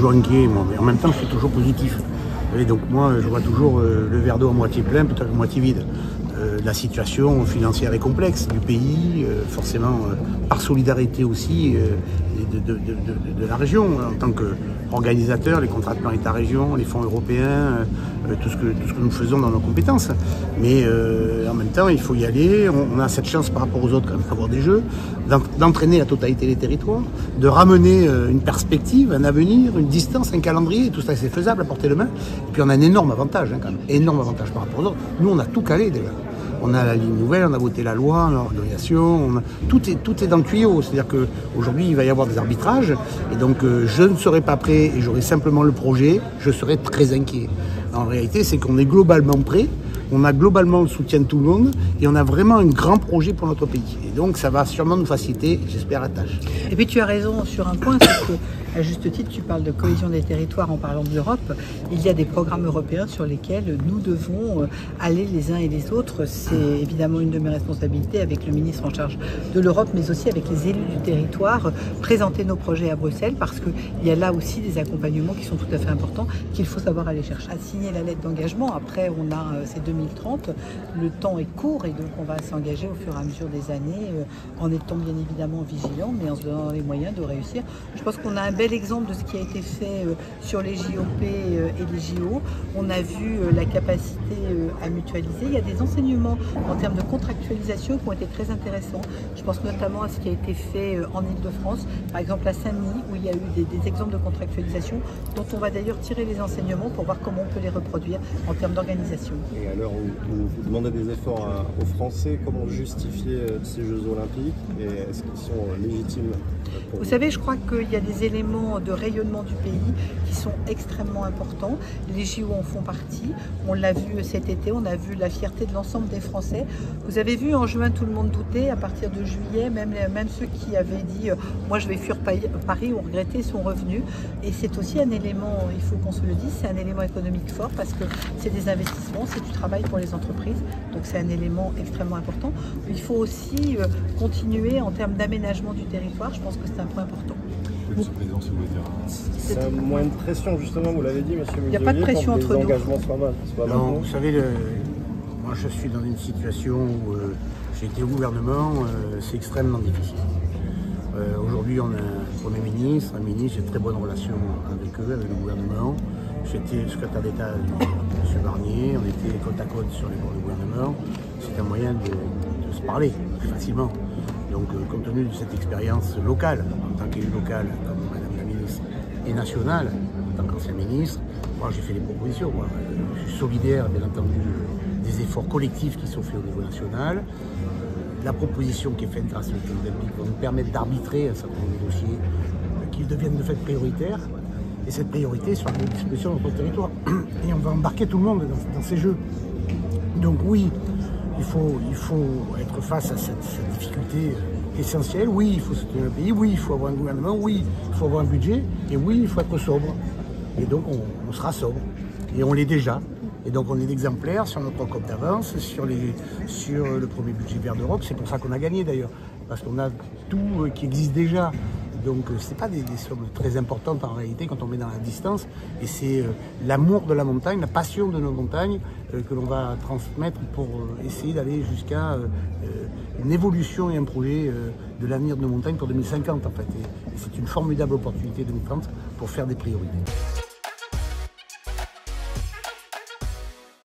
toujours inquiet, moi, mais en même temps, je suis toujours positif. Et donc moi, je vois toujours le verre d'eau à moitié plein plutôt qu'à moitié vide. La situation financière est complexe du pays, forcément par solidarité aussi de la région, en tant qu'organisateur, les contrats de plan État-région, les fonds européens, tout ce que nous faisons dans nos compétences. Mais en même temps, il faut y aller. On a cette chance par rapport aux autres quand même d'avoir des jeux, d'entraîner la totalité des territoires, de ramener une perspective, un avenir, une distance, un calendrier. Tout ça, c'est faisable à portée de main. Et puis on a un énorme avantage, quand même, énorme avantage par rapport aux autres. Nous, on a tout calé déjà. On a la ligne nouvelle, on a voté la loi, on a l'organisation, tout est dans le tuyau. C'est-à-dire qu'aujourd'hui, il va y avoir des arbitrages. Et donc, je ne serai pas prêt et j'aurai simplement le projet. Je serai très inquiet. En réalité, c'est qu'on est globalement prêt. On a globalement le soutien de tout le monde et on a vraiment un grand projet pour notre pays. Et donc, ça va sûrement nous faciliter, j'espère, la tâche. Et puis, tu as raison sur un point, c'est que, à juste titre, tu parles de cohésion des territoires en parlant de l'Europe. Il y a des programmes européens sur lesquels nous devons aller les uns et les autres. C'est évidemment une de mes responsabilités avec le ministre en charge de l'Europe, mais aussi avec les élus du territoire, présenter nos projets à Bruxelles parce qu'il y a là aussi des accompagnements qui sont tout à fait importants qu'il faut savoir aller chercher. À signer la lettre d'engagement, après on a c'est 2030, le temps est court et donc on va s'engager au fur et à mesure des années en étant bien évidemment vigilant, mais en se donnant les moyens de réussir. Je pense qu'on a un bel exemple de ce qui a été fait sur les JOP et les JO. On a vu la capacité à mutualiser. Il y a des enseignements en termes de contractualisation qui ont été très intéressants. Je pense notamment à ce qui a été fait en Ile-de-France, par exemple à Saint-Denis, où il y a eu des exemples de contractualisation dont on va d'ailleurs tirer les enseignements pour voir comment on peut les reproduire en termes d'organisation. Et à l'heure où vous demandez des efforts aux Français, comment justifier ces Jeux Olympiques et est-ce qu'ils sont légitimes pour vous savez, je crois qu'il y a des éléments de rayonnement du pays qui sont extrêmement importants. Les JO en font partie. On l'a vu cet été, on a vu la fierté de l'ensemble des Français. Vous avez vu en juin, tout le monde doutait. À partir de juillet, même ceux qui avaient dit « moi je vais fuir Paris » ont regretté, sont revenus. Et c'est aussi un élément, il faut qu'on se le dise, c'est un élément économique fort parce que c'est des investissements, c'est du travail pour les entreprises. Donc c'est un élément extrêmement important. Il faut aussi continuer en termes d'aménagement du territoire. Je pense que c'est un point important. C'est un moyen de pression, justement, vous l'avez dit, monsieur Muselier. Il n'y a pas de pression entre nous. Engagements non, vous savez, moi je suis dans une situation où j'ai été au gouvernement, c'est extrêmement difficile. Aujourd'hui, on a un Premier ministre, un ministre, j'ai de très bonnes relations avec eux, avec le gouvernement. J'étais secrétaire d'État avec M. Barnier, on était côte à côte sur les bords du gouvernement. C'est un moyen de se parler facilement. Donc, compte tenu de cette expérience locale, en tant qu'élu local, comme Madame la ministre, et nationale, en tant qu'ancien ministre, moi j'ai fait des propositions. Moi, je suis solidaire, bien entendu, des efforts collectifs qui sont faits au niveau national. La proposition qui est faite grâce aux Jeux Olympiques va nous permettre d'arbitrer un certain nombre de dossiers qui deviennent de fait prioritaires. Et cette priorité sur la distribution de notre territoire. Et on va embarquer tout le monde dans ces Jeux. Donc oui, il faut être face à cette difficulté essentielle. Oui, il faut soutenir le pays. Oui, il faut avoir un gouvernement. Oui, il faut avoir un budget. Et oui, il faut être sobre. Et donc, on sera sobre. Et on l'est déjà. Et donc, on est exemplaire sur notre compte d'avance, sur le premier budget vert d'Europe. C'est pour ça qu'on a gagné, d'ailleurs. Parce qu'on a tout qui existe déjà. Donc ce n'est pas des sommes très importantes en réalité quand on met dans la distance. Et c'est l'amour de la montagne, la passion de nos montagnes que l'on va transmettre pour essayer d'aller jusqu'à une évolution et un projet de l'avenir de nos montagnes pour 2050 en fait. Et c'est une formidable opportunité 2030 pour faire des priorités.